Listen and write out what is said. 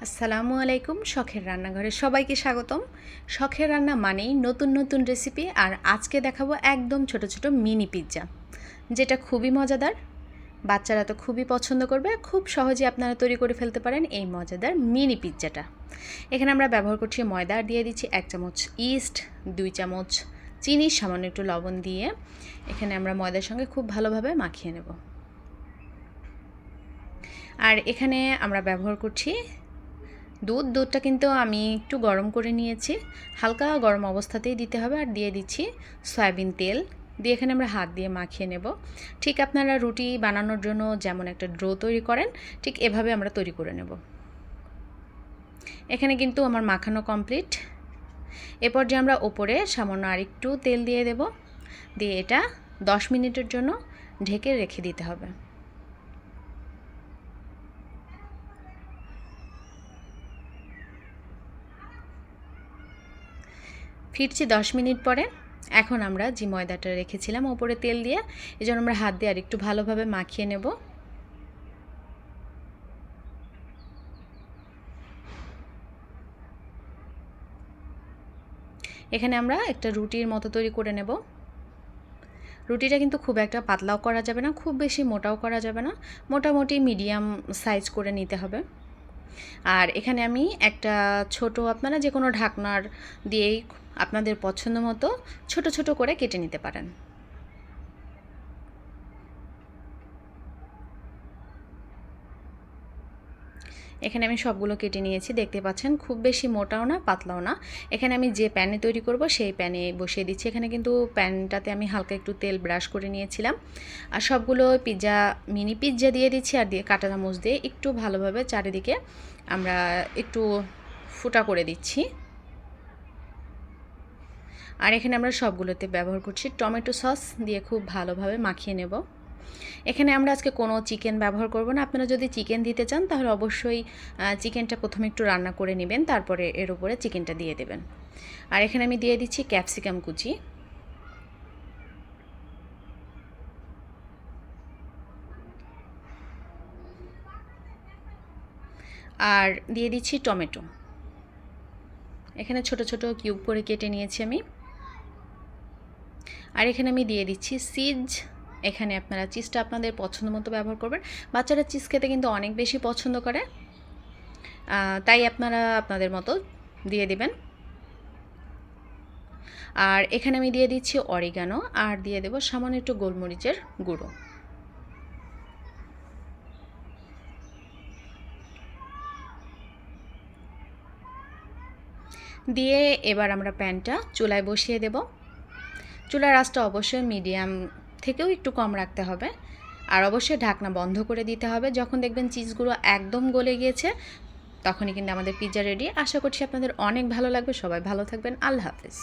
আসসালামু আলাইকুম। শখের রান্নাঘরে সবাইকে স্বাগতম। শখের রান্না মানেই নতুন নতুন রেসিপি, আর আজকে দেখাবো একদম ছোট ছোট মিনি পিৎজা, যেটা খুবই মজাদার। বাচ্চারা তো খুবই পছন্দ করবে। খুব সহজে আপনারা তৈরি করে ফেলতে পারেন এই মজাদার মিনি পিৎজাটা। এখানে আমরা ব্যবহার করছি ময়দা, আর দিয়ে দিচ্ছি 1 চামচ ইস্ট, 2 চামচ চিনি, সামান্য একটু লবণ দিয়ে এখানে আমরা ময়দার সঙ্গে খুব ভালোভাবে মাখিয়ে নেব। আর এখানে আমরা ব্যবহার করছি দুধটা কিন্তু আমি একটু গরম করে নিয়েছি, হালকা গরম অবস্থাতেই দিতে হবে। আর দিয়ে দিচ্ছি সয়াবিন তেল, দিয়ে এখানে আমরা হাত দিয়ে মাখিয়ে নেব। ঠিক আপনারা রুটি বানানোর জন্য যেমন একটা ডো তৈরি করেন, ঠিক এভাবে আমরা তৈরি করে নেব। এখানে কিন্তু আমার মাখানো কমপ্লিট। এরপর যে আমরা ওপরে সামান্য আরেকটু তেল দিয়ে দেব, দিয়ে এটা 10 মিনিটের জন্য ঢেকে রেখে দিতে হবে। ফিরছি 10 মিনিট পরে। এখন আমরা যে ময়দাটা রেখেছিলাম ওপরে তেল দিয়ে, এই জন্য আমরা হাত দিয়ে আরেকটু ভালোভাবে মাখিয়ে নেব। এখানে আমরা একটা রুটির মতো তৈরি করে নেব। রুটিটা কিন্তু খুব একটা পাতলাও করা যাবে না, খুব বেশি মোটাও করা যাবে না, মোটামুটি মিডিয়াম সাইজ করে নিতে হবে। আর এখানে আমি একটা ছোট, আপনারা যে কোনো ঢাকনার দিয়েই আপনাদের পছন্দ মতো ছোট ছোট করে কেটে নিতে পারেন। এখানে আমি সবগুলো কেটে নিয়েছি, দেখতে পাচ্ছেন। খুব বেশি মোটাও না, পাতলাও না। এখানে আমি যে প্যানে তৈরি করব সেই প্যানে বসিয়ে দিচ্ছি। এখানে কিন্তু প্যানটাতে আমি হালকা একটু তেল ব্রাশ করে নিয়েছিলাম। আর সবগুলো মিনি পিৎজা দিয়ে দিচ্ছি, আর দিয়ে কাঁটা চামচ দিয়ে একটু ভালোভাবে চারিদিকে আমরা একটু ফুটা করে দিচ্ছি। আর এখানে আমরা সবগুলোতে ব্যবহার করছি টমেটো সস, দিয়ে খুব ভালোভাবে মাখিয়ে নেব। এখানে আমরা আজকে কোনো চিকেন ব্যবহার করব না। আপনারা যদি চিকেন দিতে চান তাহলে অবশ্যই চিকেনটা প্রথমে একটু রান্না করে নেবেন, তারপরে এর উপরে চিকেনটা দিয়ে দেবেন। আর এখানে আমি দিয়ে দিচ্ছি ক্যাপসিকাম কুচি, আর দিয়ে দিচ্ছি টমেটো। এখানে ছোট ছোট কিউব করে কেটে নিয়েছি আমি। আর এখানে আমি দিয়ে দিচ্ছি চিজ। এখানে আপনারা চিজটা আপনাদের পছন্দ মতো ব্যবহার করবেন। বাচ্চারা চিজ খেতে কিন্তু অনেক বেশি পছন্দ করে, তাই আপনারা আপনাদের মতো দিয়ে দিবেন। আর এখানে আমি দিয়ে দিচ্ছি অরিগানো, আর দিয়ে দেব সামান্য একটু গোলমরিচের গুঁড়ো। দিয়ে এবার আমরা প্যানটা চুলায় বসিয়ে দেব। চুলার আঁচটা অবশ্যই মিডিয়াম থেকেও একটু কম রাখতে হবে, আর অবশ্যই ঢাকনা বন্ধ করে দিতে হবে। যখন দেখবেন চিজগুলো একদম গলে গিয়েছে, তখনই কিন্তু আমাদের পিৎজা রেডি। আশা করছি আপনাদের অনেক ভালো লাগবে। সবাই ভালো থাকবেন। আল্লাহ হাফেজ।